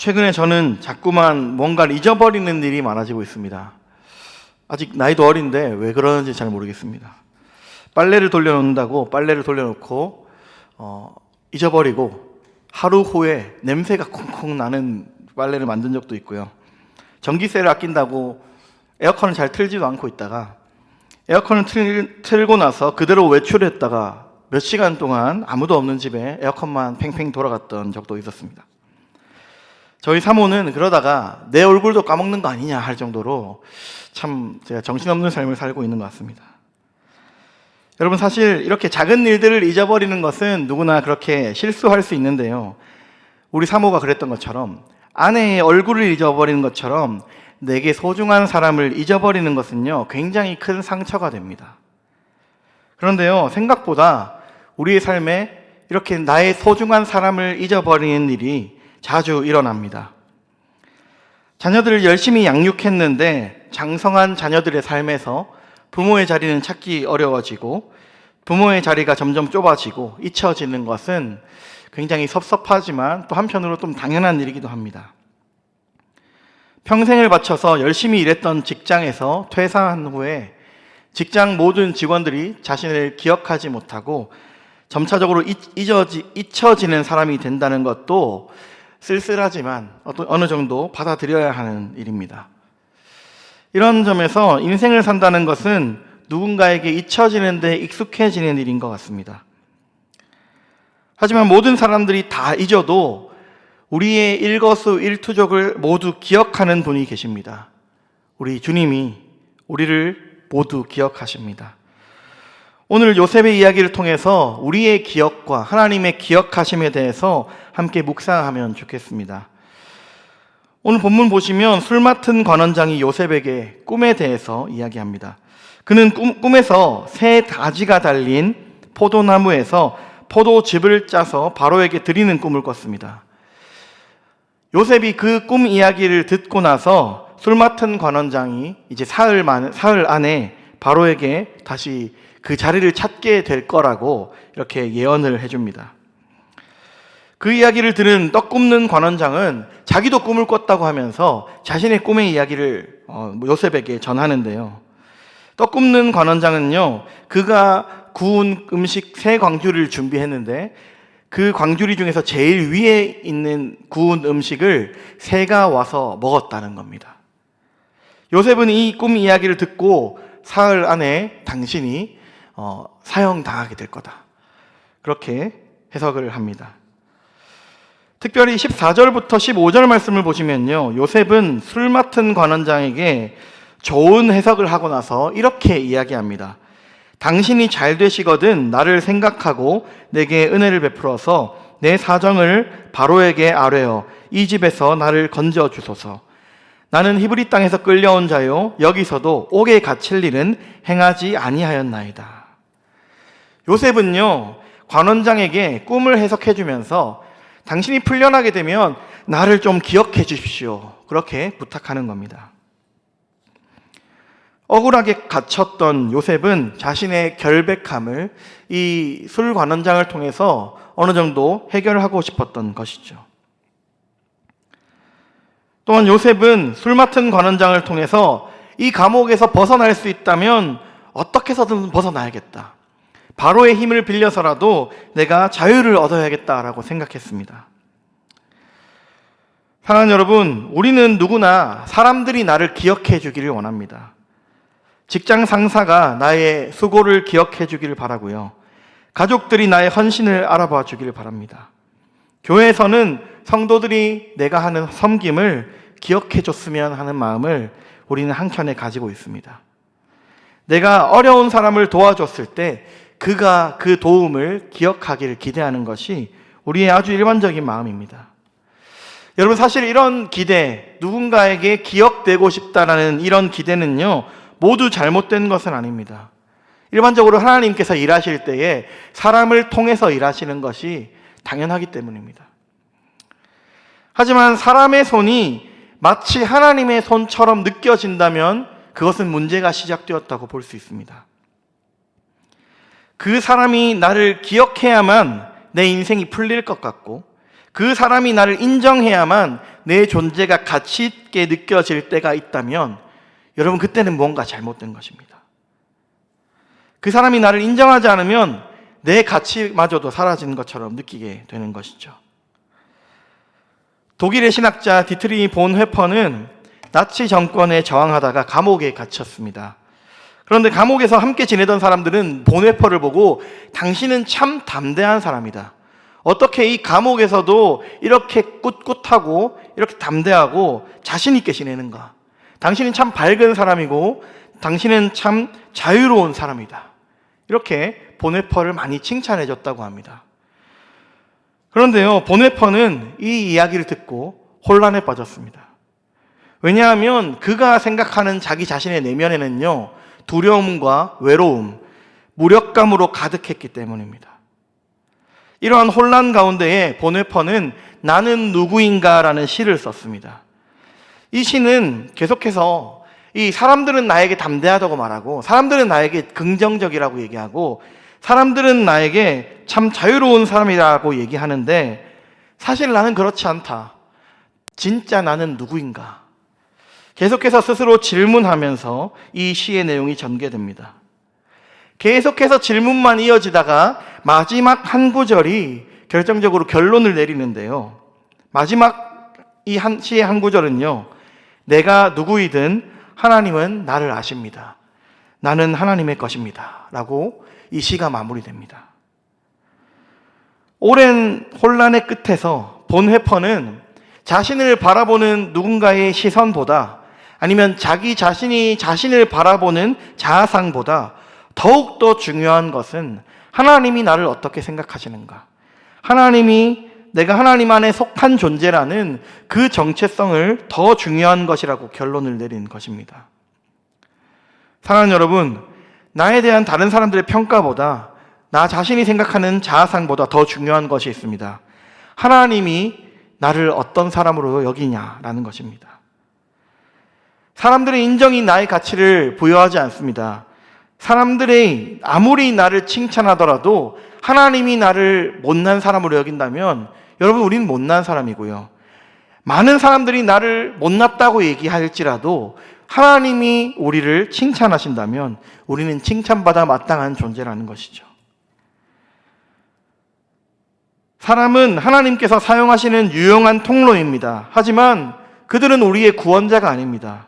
최근에 저는 자꾸만 뭔가를 잊어버리는 일이 많아지고 있습니다. 아직 나이도 어린데 왜 그러는지 잘 모르겠습니다. 빨래를 돌려놓는다고 빨래를 돌려놓고 잊어버리고 하루 후에 냄새가 콩콩 나는 빨래를 만든 적도 있고요. 전기세를 아낀다고 에어컨을 잘 틀지도 않고 있다가 에어컨을 틀고 나서 그대로 외출했다가 몇 시간 동안 아무도 없는 집에 에어컨만 팽팽 돌아갔던 적도 있었습니다. 저희 사모는 그러다가 내 얼굴도 까먹는 거 아니냐 할 정도로 참 제가 정신없는 삶을 살고 있는 것 같습니다. 여러분, 사실 이렇게 작은 일들을 잊어버리는 것은 누구나 그렇게 실수할 수 있는데요, 우리 사모가 그랬던 것처럼 아내의 얼굴을 잊어버리는 것처럼 내게 소중한 사람을 잊어버리는 것은요, 굉장히 큰 상처가 됩니다. 그런데요, 생각보다 우리의 삶에 이렇게 나의 소중한 사람을 잊어버리는 일이 자주 일어납니다. 자녀들을 열심히 양육했는데 장성한 자녀들의 삶에서 부모의 자리는 찾기 어려워지고 부모의 자리가 점점 좁아지고 잊혀지는 것은 굉장히 섭섭하지만 또 한편으로 좀 당연한 일이기도 합니다. 평생을 바쳐서 열심히 일했던 직장에서 퇴사한 후에 직장 모든 직원들이 자신을 기억하지 못하고 점차적으로 잊혀지는 사람이 된다는 것도 쓸쓸하지만 어느 정도 받아들여야 하는 일입니다. 이런 점에서 인생을 산다는 것은 누군가에게 잊혀지는 데 익숙해지는 일인 것 같습니다. 하지만 모든 사람들이 다 잊어도 우리의 일거수일투족을 모두 기억하는 분이 계십니다. 우리 주님이 우리를 모두 기억하십니다. 오늘 요셉의 이야기를 통해서 우리의 기억과 하나님의 기억하심에 대해서 함께 묵상하면 좋겠습니다. 오늘 본문 보시면 술 맡은 관원장이 요셉에게 꿈에 대해서 이야기합니다. 그는 꿈에서 새 가지가 달린 포도나무에서 포도즙을 짜서 바로에게 드리는 꿈을 꿨습니다. 요셉이 그 꿈 이야기를 듣고 나서 술 맡은 관원장이 이제 사흘 안에 바로에게 다시 그 자리를 찾게 될 거라고 이렇게 예언을 해줍니다. 그 이야기를 들은 떡 굽는 관원장은 자기도 꿈을 꿨다고 하면서 자신의 꿈의 이야기를 요셉에게 전하는데요. 떡 굽는 관원장은요, 그가 구운 음식 세 광주를 준비했는데 그 광주리 중에서 제일 위에 있는 구운 음식을 새가 와서 먹었다는 겁니다. 요셉은 이 꿈 이야기를 듣고 사흘 안에 당신이 사형당하게 될 거다, 그렇게 해석을 합니다. 특별히 14절부터 15절 말씀을 보시면요, 요셉은 술 맡은 관원장에게 좋은 해석을 하고 나서 이렇게 이야기합니다. 당신이 잘 되시거든 나를 생각하고 내게 은혜를 베풀어서 내 사정을 바로에게 아뢰어 이 집에서 나를 건져 주소서. 나는 히브리 땅에서 끌려온 자요 여기서도 옥에 갇힐 일은 행하지 아니하였나이다. 요셉은요, 관원장에게 꿈을 해석해 주면서 당신이 풀려나게 되면 나를 좀 기억해 주십시오, 그렇게 부탁하는 겁니다. 억울하게 갇혔던 요셉은 자신의 결백함을 이 술 관원장을 통해서 어느 정도 해결하고 싶었던 것이죠. 또한 요셉은 술 맡은 관원장을 통해서 이 감옥에서 벗어날 수 있다면 어떻게 해서든 벗어나야겠다, 바로의 힘을 빌려서라도 내가 자유를 얻어야겠다라고 생각했습니다. 사랑하는 여러분, 우리는 누구나 사람들이 나를 기억해 주기를 원합니다. 직장 상사가 나의 수고를 기억해 주기를 바라고요, 가족들이 나의 헌신을 알아봐 주기를 바랍니다. 교회에서는 성도들이 내가 하는 섬김을 기억해 줬으면 하는 마음을 우리는 한켠에 가지고 있습니다. 내가 어려운 사람을 도와줬을 때 그가 그 도움을 기억하기를 기대하는 것이 우리의 아주 일반적인 마음입니다. 여러분, 사실 이런 기대, 누군가에게 기억되고 싶다라는 이런 기대는요, 모두 잘못된 것은 아닙니다. 일반적으로 하나님께서 일하실 때에 사람을 통해서 일하시는 것이 당연하기 때문입니다. 하지만 사람의 손이 마치 하나님의 손처럼 느껴진다면 그것은 문제가 시작되었다고 볼 수 있습니다. 그 사람이 나를 기억해야만 내 인생이 풀릴 것 같고 그 사람이 나를 인정해야만 내 존재가 가치 있게 느껴질 때가 있다면 여러분, 그때는 뭔가 잘못된 것입니다. 그 사람이 나를 인정하지 않으면 내 가치마저도 사라지는 것처럼 느끼게 되는 것이죠. 독일의 신학자 디트리히 본회퍼는 나치 정권에 저항하다가 감옥에 갇혔습니다. 그런데 감옥에서 함께 지내던 사람들은 본회퍼를 보고 당신은 참 담대한 사람이다. 어떻게 이 감옥에서도 이렇게 꿋꿋하고 이렇게 담대하고 자신 있게 지내는가? 당신은 참 밝은 사람이고 당신은 참 자유로운 사람이다. 이렇게 본회퍼를 많이 칭찬해 줬다고 합니다. 그런데요, 본회퍼는 이 이야기를 듣고 혼란에 빠졌습니다. 왜냐하면 그가 생각하는 자기 자신의 내면에는요, 두려움과 외로움, 무력감으로 가득했기 때문입니다. 이러한 혼란 가운데에 본회퍼는 나는 누구인가라는 시를 썼습니다. 이 시는 계속해서 이 사람들은 나에게 담대하다고 말하고, 사람들은 나에게 긍정적이라고 얘기하고, 사람들은 나에게 참 자유로운 사람이라고 얘기하는데 사실 나는 그렇지 않다. 진짜 나는 누구인가? 계속해서 스스로 질문하면서 이 시의 내용이 전개됩니다. 계속해서 질문만 이어지다가 마지막 한 구절이 결정적으로 결론을 내리는데요. 마지막 이 시의 한 구절은요, 내가 누구이든 하나님은 나를 아십니다. 나는 하나님의 것입니다. 라고 이 시가 마무리됩니다. 오랜 혼란의 끝에서 본회퍼는 자신을 바라보는 누군가의 시선보다, 아니면 자기 자신이 자신을 바라보는 자아상보다 더욱더 중요한 것은 하나님이 나를 어떻게 생각하시는가, 하나님이 내가 하나님 안에 속한 존재라는 그 정체성을 더 중요한 것이라고 결론을 내린 것입니다. 사랑하는 여러분, 나에 대한 다른 사람들의 평가보다 나 자신이 생각하는 자아상보다 더 중요한 것이 있습니다. 하나님이 나를 어떤 사람으로 여기냐라는 것입니다. 사람들의 인정이 나의 가치를 부여하지 않습니다. 사람들이 아무리 나를 칭찬하더라도 하나님이 나를 못난 사람으로 여긴다면 여러분, 우리는 못난 사람이고요. 많은 사람들이 나를 못났다고 얘기할지라도 하나님이 우리를 칭찬하신다면 우리는 칭찬받아 마땅한 존재라는 것이죠. 사람은 하나님께서 사용하시는 유용한 통로입니다. 하지만 그들은 우리의 구원자가 아닙니다.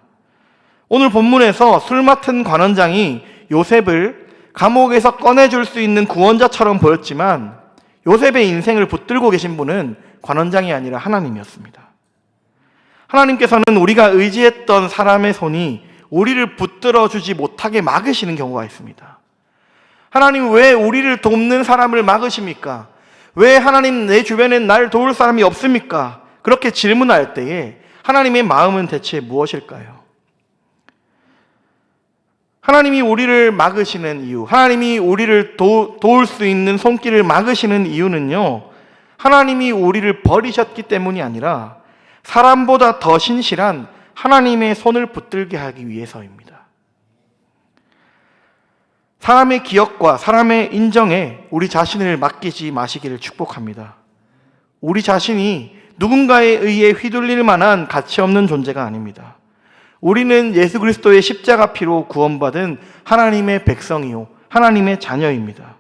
오늘 본문에서 술 맡은 관원장이 요셉을 감옥에서 꺼내줄 수 있는 구원자처럼 보였지만 요셉의 인생을 붙들고 계신 분은 관원장이 아니라 하나님이었습니다. 하나님께서는 우리가 의지했던 사람의 손이 우리를 붙들어주지 못하게 막으시는 경우가 있습니다. 하나님, 왜 우리를 돕는 사람을 막으십니까? 왜 하나님, 내 주변엔 날 도울 사람이 없습니까? 그렇게 질문할 때에 하나님의 마음은 대체 무엇일까요? 하나님이 우리를 막으시는 이유, 하나님이 우리를 도울 수 있는 손길을 막으시는 이유는요, 하나님이 우리를 버리셨기 때문이 아니라 사람보다 더 신실한 하나님의 손을 붙들게 하기 위해서입니다. 사람의 기억과 사람의 인정에 우리 자신을 맡기지 마시기를 축복합니다. 우리 자신이 누군가에 의해 휘둘릴 만한 가치 없는 존재가 아닙니다. 우리는 예수 그리스도의 십자가 피로 구원받은 하나님의 백성이요, 하나님의 자녀입니다.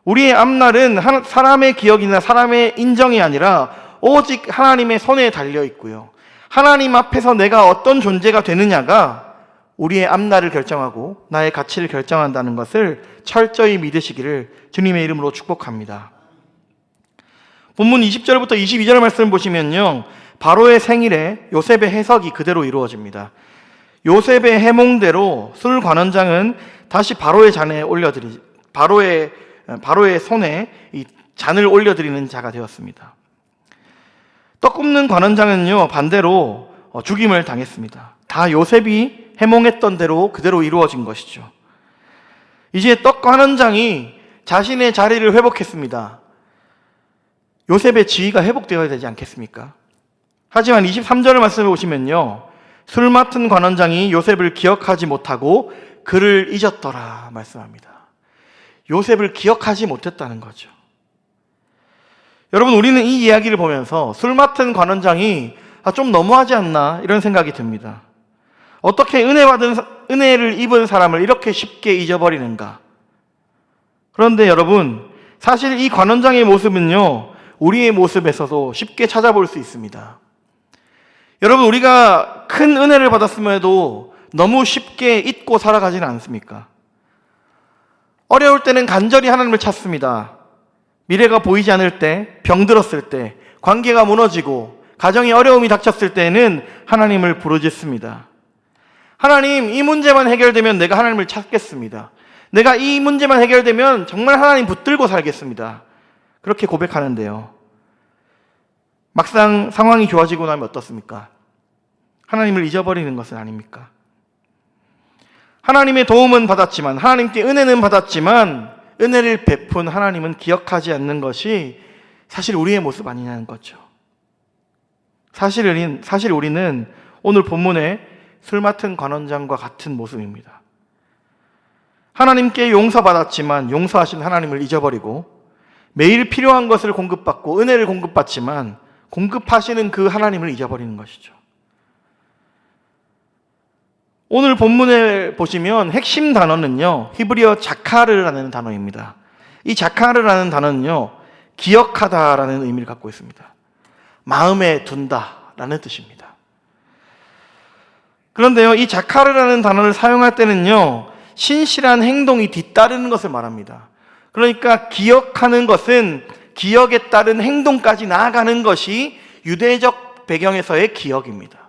우리의 앞날은 사람의 기억이나 사람의 인정이 아니라 오직 하나님의 손에 달려 있고요, 하나님 앞에서 내가 어떤 존재가 되느냐가 우리의 앞날을 결정하고 나의 가치를 결정한다는 것을 철저히 믿으시기를 주님의 이름으로 축복합니다. 본문 20절부터 22절 말씀을 보시면요, 바로의 생일에 요셉의 해석이 그대로 이루어집니다. 요셉의 해몽대로 술 관원장은 다시 바로의 손에 이 잔을 올려드리는 자가 되었습니다. 떡 굽는 관원장은요, 반대로 죽임을 당했습니다. 다 요셉이 해몽했던 대로 그대로 이루어진 것이죠. 이제 떡 관원장이 자신의 자리를 회복했습니다. 요셉의 지위가 회복되어야 되지 않겠습니까? 하지만 23절을 말씀해 보시면요, 술 맡은 관원장이 요셉을 기억하지 못하고 그를 잊었더라 말씀합니다. 요셉을 기억하지 못했다는 거죠. 여러분, 우리는 이 이야기를 보면서 술 맡은 관원장이 좀 너무하지 않나 이런 생각이 듭니다. 어떻게 은혜를 입은 사람을 이렇게 쉽게 잊어버리는가? 그런데 여러분, 사실 이 관원장의 모습은요, 우리의 모습에서도 쉽게 찾아볼 수 있습니다. 여러분, 우리가 큰 은혜를 받았음에도 너무 쉽게 잊고 살아가지는 않습니까? 어려울 때는 간절히 하나님을 찾습니다. 미래가 보이지 않을 때, 병들었을 때, 관계가 무너지고 가정에 어려움이 닥쳤을 때는 하나님을 부르짖습니다. 하나님, 이 문제만 해결되면 내가 하나님을 찾겠습니다. 내가 이 문제만 해결되면 정말 하나님 붙들고 살겠습니다. 그렇게 고백하는데요. 막상 상황이 좋아지고 나면 어떻습니까? 하나님을 잊어버리는 것은 아닙니까? 하나님의 도움은 받았지만, 하나님께 은혜는 받았지만 은혜를 베푼 하나님은 기억하지 않는 것이 사실 우리의 모습 아니냐는 거죠. 사실 우리는 오늘 본문의 술 맡은 관원장과 같은 모습입니다. 하나님께 용서받았지만 용서하신 하나님을 잊어버리고, 매일 필요한 것을 공급받고 은혜를 공급받지만 공급하시는 그 하나님을 잊어버리는 것이죠. 오늘 본문에 보시면 핵심 단어는요, 히브리어 자카르라는 단어입니다. 이 자카르라는 단어는요, 기억하다라는 의미를 갖고 있습니다. 마음에 둔다라는 뜻입니다. 그런데요, 이 자카르라는 단어를 사용할 때는요, 신실한 행동이 뒤따르는 것을 말합니다. 그러니까 기억하는 것은 기억에 따른 행동까지 나아가는 것이 유대적 배경에서의 기억입니다.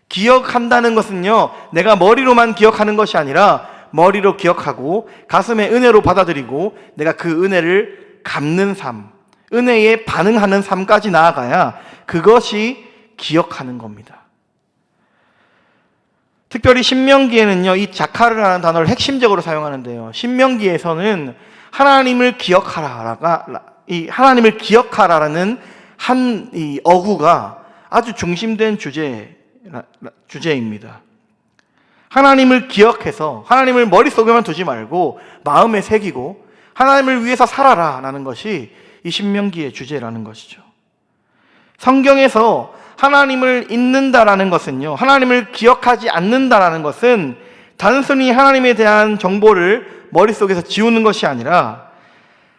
기억한다는 것은요, 내가 머리로만 기억하는 것이 아니라 머리로 기억하고 가슴에 은혜로 받아들이고 내가 그 은혜를 갚는 삶, 은혜에 반응하는 삶까지 나아가야 그것이 기억하는 겁니다. 특별히 신명기에는요, 이 자카르라는 단어를 핵심적으로 사용하는데요, 신명기에서는 하나님을 기억하라라는 한 이 어구가 아주 중심된 주제입니다. 하나님을 기억해서 하나님을 머릿속에만 두지 말고 마음에 새기고 하나님을 위해서 살아라라는 것이 이 신명기의 주제라는 것이죠. 성경에서 하나님을 잊는다라는 것은요, 하나님을 기억하지 않는다라는 것은 단순히 하나님에 대한 정보를 머릿속에서 지우는 것이 아니라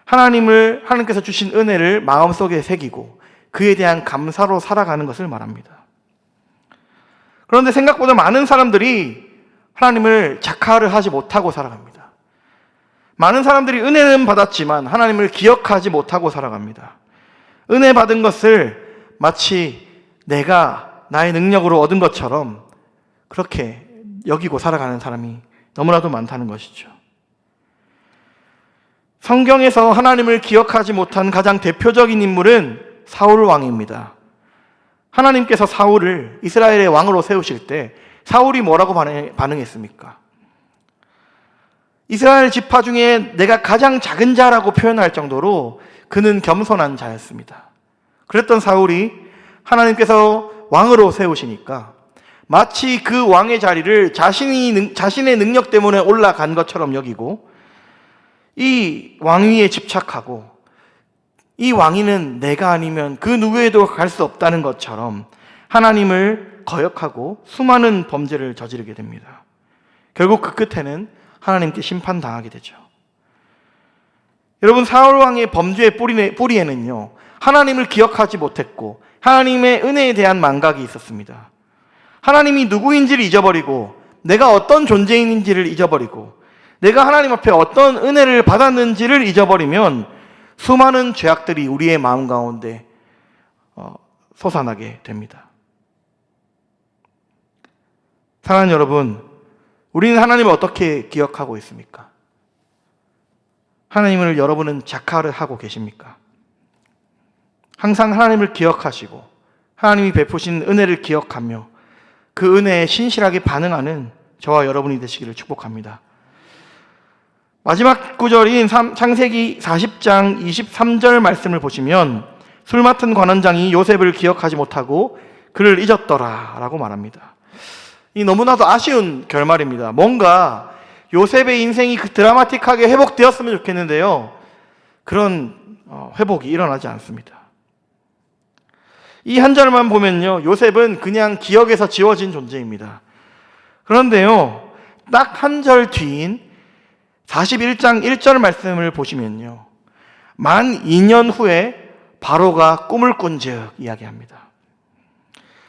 하나님께서 주신 은혜를 마음속에 새기고 그에 대한 감사로 살아가는 것을 말합니다. 그런데 생각보다 많은 사람들이 하나님을 자카를 하지 못하고 살아갑니다. 많은 사람들이 은혜는 받았지만 하나님을 기억하지 못하고 살아갑니다. 은혜 받은 것을 마치 내가 나의 능력으로 얻은 것처럼 그렇게 여기고 살아가는 사람이 너무나도 많다는 것이죠. 성경에서 하나님을 기억하지 못한 가장 대표적인 인물은 사울 왕입니다. 하나님께서 사울을 이스라엘의 왕으로 세우실 때 사울이 뭐라고 반응했습니까? 이스라엘 지파 중에 내가 가장 작은 자라고 표현할 정도로 그는 겸손한 자였습니다. 그랬던 사울이 하나님께서 왕으로 세우시니까 마치 그 왕의 자리를 자신의 능력 때문에 올라간 것처럼 여기고 이 왕위에 집착하고 이 왕위는 내가 아니면 그 누구에도 갈 수 없다는 것처럼 하나님을 거역하고 수많은 범죄를 저지르게 됩니다. 결국 그 끝에는 하나님께 심판당하게 되죠. 여러분, 사울 왕의 범죄의 뿌리에는요, 하나님을 기억하지 못했고 하나님의 은혜에 대한 망각이 있었습니다. 하나님이 누구인지를 잊어버리고 내가 어떤 존재인지를 잊어버리고 내가 하나님 앞에 어떤 은혜를 받았는지를 잊어버리면 수많은 죄악들이 우리의 마음 가운데 솟아나게 됩니다. 사랑하는 여러분, 우리는 하나님을 어떻게 기억하고 있습니까? 하나님을 여러분은 자카를 하고 계십니까? 항상 하나님을 기억하시고 하나님이 베푸신 은혜를 기억하며 그 은혜에 신실하게 반응하는 저와 여러분이 되시기를 축복합니다. 마지막 구절인 창세기 40장 23절 말씀을 보시면 술 맡은 관원장이 요셉을 기억하지 못하고 그를 잊었더라 라고 말합니다. 이 너무나도 아쉬운 결말입니다. 뭔가 요셉의 인생이 드라마틱하게 회복되었으면 좋겠는데요, 그런 회복이 일어나지 않습니다. 이 한 절만 보면요, 요셉은 그냥 기억에서 지워진 존재입니다. 그런데요, 딱 한 절 뒤인 41장 1절 말씀을 보시면요, 만 2년 후에 바로가 꿈을 꾼즉 이야기합니다.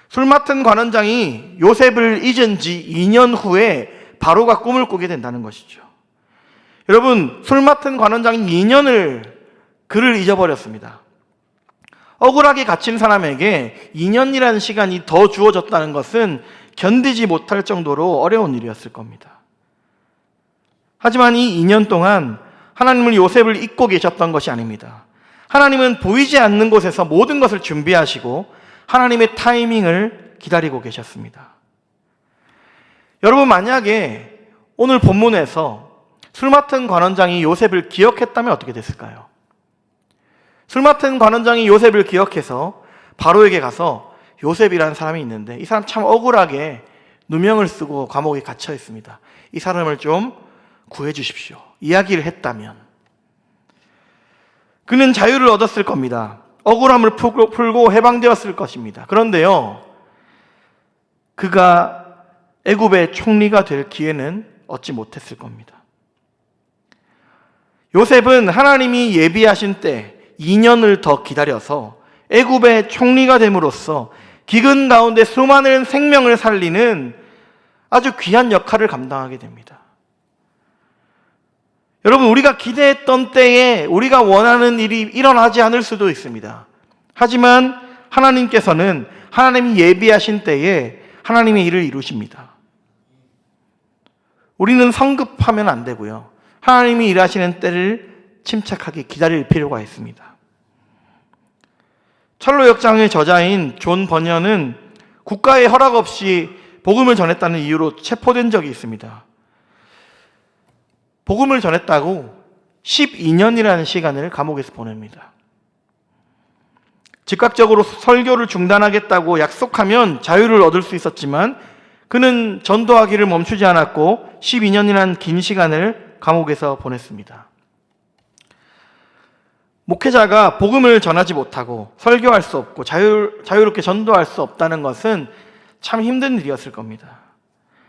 술 맡은 관원장이 요셉을 잊은 지 2년 후에 바로가 꿈을 꾸게 된다는 것이죠. 여러분, 술 맡은 관원장이 2년을 그를 잊어버렸습니다. 억울하게 갇힌 사람에게 2년이라는 시간이 더 주어졌다는 것은 견디지 못할 정도로 어려운 일이었을 겁니다. 하지만 이 2년 동안 하나님은 요셉을 잊고 계셨던 것이 아닙니다. 하나님은 보이지 않는 곳에서 모든 것을 준비하시고 하나님의 타이밍을 기다리고 계셨습니다. 여러분, 만약에 오늘 본문에서 술 맡은 관원장이 요셉을 기억했다면 어떻게 됐을까요? 술 맡은 관원장이 요셉을 기억해서 바로에게 가서 요셉이라는 사람이 있는데 이 사람 참 억울하게 누명을 쓰고 감옥에 갇혀 있습니다. 이 사람을 좀 구해 주십시오. 이야기를 했다면 그는 자유를 얻었을 겁니다. 억울함을 풀고 해방되었을 것입니다. 그런데요, 그가 애굽의 총리가 될 기회는 얻지 못했을 겁니다. 요셉은 하나님이 예비하신 때 2년을 더 기다려서 애굽의 총리가 됨으로써 기근 가운데 수많은 생명을 살리는 아주 귀한 역할을 감당하게 됩니다. 여러분, 우리가 기대했던 때에 우리가 원하는 일이 일어나지 않을 수도 있습니다. 하지만 하나님께서는 하나님이 예비하신 때에 하나님의 일을 이루십니다. 우리는 성급하면 안 되고요, 하나님이 일하시는 때를 침착하게 기다릴 필요가 있습니다. 철로 역장의 저자인 존 버녀는 국가의 허락 없이 복음을 전했다는 이유로 체포된 적이 있습니다. 복음을 전했다고 12년이라는 시간을 감옥에서 보냅니다. 즉각적으로 설교를 중단하겠다고 약속하면 자유를 얻을 수 있었지만 그는 전도하기를 멈추지 않았고 12년이라는 긴 시간을 감옥에서 보냈습니다. 목회자가 복음을 전하지 못하고 설교할 수 없고 자유롭게 전도할 수 없다는 것은 참 힘든 일이었을 겁니다.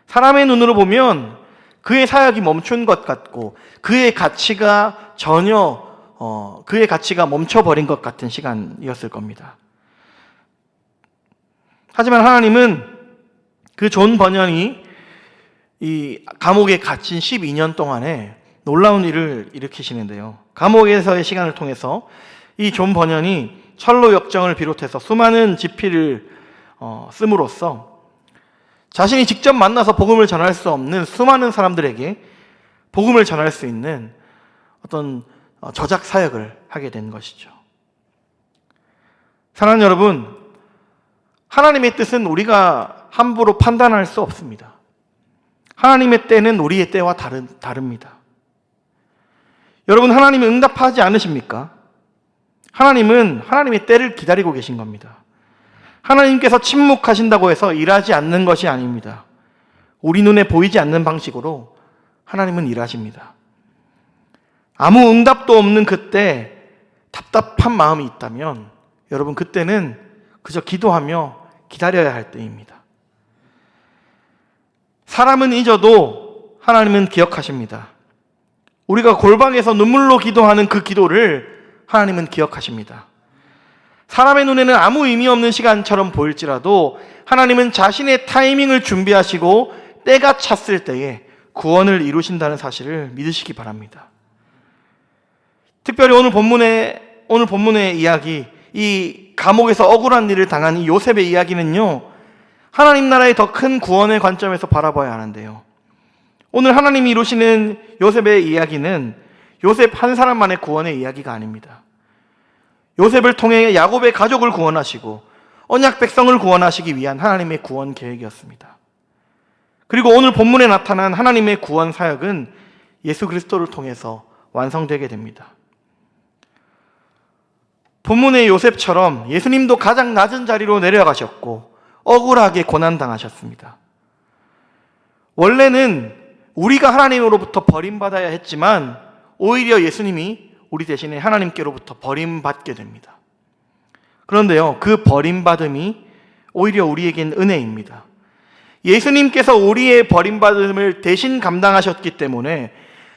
사람의 눈으로 보면 그의 사역이 멈춘 것 같고 그의 가치가 그의 가치가 멈춰버린 것 같은 시간이었을 겁니다. 하지만 하나님은 그 존 버년이 이 감옥에 갇힌 12년 동안에 놀라운 일을 일으키시는데요. 감옥에서의 시간을 통해서 이 존 버년이 철로 역정을 비롯해서 수많은 집필을 씀으로써 자신이 직접 만나서 복음을 전할 수 없는 수많은 사람들에게 복음을 전할 수 있는 어떤 저작 사역을 하게 된 것이죠. 사랑하는 여러분, 하나님의 뜻은 우리가 함부로 판단할 수 없습니다. 하나님의 때는 우리의 때와 다릅니다. 여러분, 하나님은 응답하지 않으십니까? 하나님은 하나님의 때를 기다리고 계신 겁니다. 하나님께서 침묵하신다고 해서 일하지 않는 것이 아닙니다. 우리 눈에 보이지 않는 방식으로 하나님은 일하십니다. 아무 응답도 없는 그때 답답한 마음이 있다면 여러분, 그때는 그저 기도하며 기다려야 할 때입니다. 사람은 잊어도 하나님은 기억하십니다. 우리가 골방에서 눈물로 기도하는 그 기도를 하나님은 기억하십니다. 사람의 눈에는 아무 의미 없는 시간처럼 보일지라도 하나님은 자신의 타이밍을 준비하시고 때가 찼을 때에 구원을 이루신다는 사실을 믿으시기 바랍니다. 특별히 오늘 본문의 이야기, 이 감옥에서 억울한 일을 당한 이 요셉의 이야기는요, 하나님 나라의 더 큰 구원의 관점에서 바라봐야 하는데요, 오늘 하나님이 이루시는 요셉의 이야기는 요셉 한 사람만의 구원의 이야기가 아닙니다. 요셉을 통해 야곱의 가족을 구원하시고 언약 백성을 구원하시기 위한 하나님의 구원 계획이었습니다. 그리고 오늘 본문에 나타난 하나님의 구원 사역은 예수 그리스도를 통해서 완성되게 됩니다. 본문의 요셉처럼 예수님도 가장 낮은 자리로 내려가셨고 억울하게 고난당하셨습니다. 원래는 우리가 하나님으로부터 버림받아야 했지만 오히려 예수님이 우리 대신에 하나님께로부터 버림받게 됩니다. 그런데요, 그 버림받음이 오히려 우리에겐 은혜입니다. 예수님께서 우리의 버림받음을 대신 감당하셨기 때문에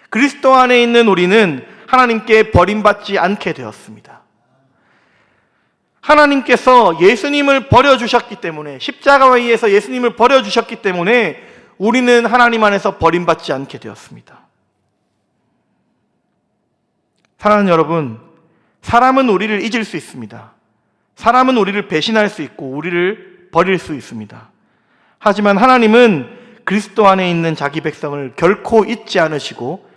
그리스도 안에 있는 우리는 하나님께 버림받지 않게 되었습니다. 하나님께서 예수님을 버려주셨기 때문에, 십자가에 의해서 예수님을 버려주셨기 때문에 우리는 하나님 안에서 버림받지 않게 되었습니다. 사랑하는 여러분, 사람은 우리를 잊을 수 있습니다. 사람은 우리를 배신할 수 있고 우리를 버릴 수 있습니다. 하지만 하나님은 그리스도 안에 있는 자기 백성을 결코 잊지 않으시고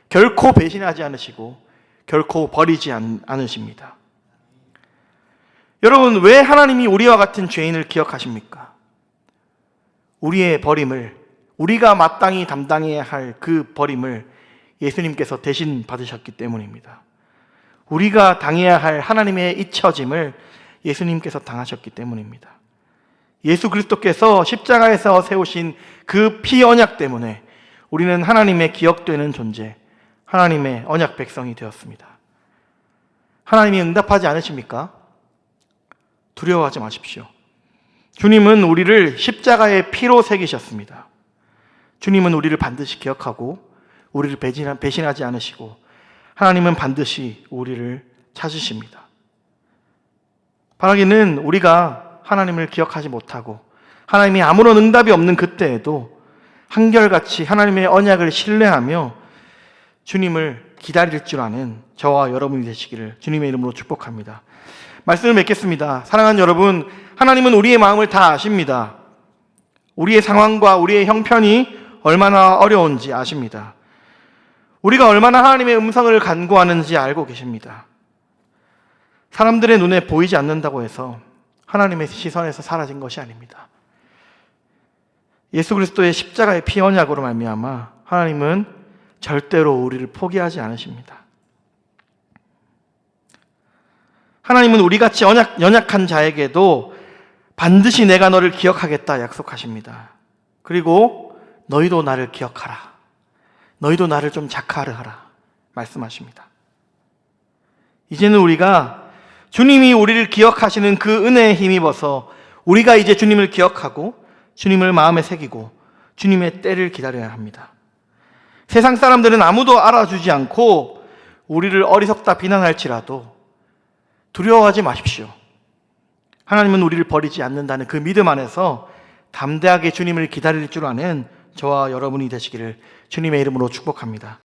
결코 배신하지 않으시고 결코 버리지 않으십니다. 여러분, 왜 하나님이 우리와 같은 죄인을 기억하십니까? 우리의 버림을, 우리가 마땅히 담당해야 할 그 버림을 예수님께서 대신 받으셨기 때문입니다. 우리가 당해야 할 하나님의 잊혀짐을 예수님께서 당하셨기 때문입니다. 예수 그리스도께서 십자가에서 세우신 그 피 언약 때문에 우리는 하나님의 기억되는 존재, 하나님의 언약 백성이 되었습니다. 하나님이 응답하지 않으십니까? 두려워하지 마십시오. 주님은 우리를 십자가의 피로 새기셨습니다. 주님은 우리를 반드시 기억하고 우리를 배신하지 않으시고 하나님은 반드시 우리를 찾으십니다. 바라기는 우리가 하나님을 기억하지 못하고 하나님이 아무런 응답이 없는 그때에도 한결같이 하나님의 언약을 신뢰하며 주님을 기다릴 줄 아는 저와 여러분이 되시기를 주님의 이름으로 축복합니다. 말씀을 맺겠습니다. 사랑하는 여러분, 하나님은 우리의 마음을 다 아십니다. 우리의 상황과 우리의 형편이 얼마나 어려운지 아십니다. 우리가 얼마나 하나님의 음성을 간구하는지 알고 계십니다. 사람들의 눈에 보이지 않는다고 해서 하나님의 시선에서 사라진 것이 아닙니다. 예수 그리스도의 십자가의 피 언약으로 말미암아 하나님은 절대로 우리를 포기하지 않으십니다. 하나님은 우리같이 연약한 자에게도 반드시 내가 너를 기억하겠다 약속하십니다. 그리고 너희도 나를 기억하라. 너희도 나를 좀 작하려 하라 말씀하십니다. 이제는 우리가 주님이 우리를 기억하시는 그 은혜에 힘입어서 우리가 이제 주님을 기억하고 주님을 마음에 새기고 주님의 때를 기다려야 합니다. 세상 사람들은 아무도 알아주지 않고 우리를 어리석다 비난할지라도 두려워하지 마십시오. 하나님은 우리를 버리지 않는다는 그 믿음 안에서 담대하게 주님을 기다릴 줄 아는 저와 여러분이 되시기를 주님의 이름으로 축복합니다.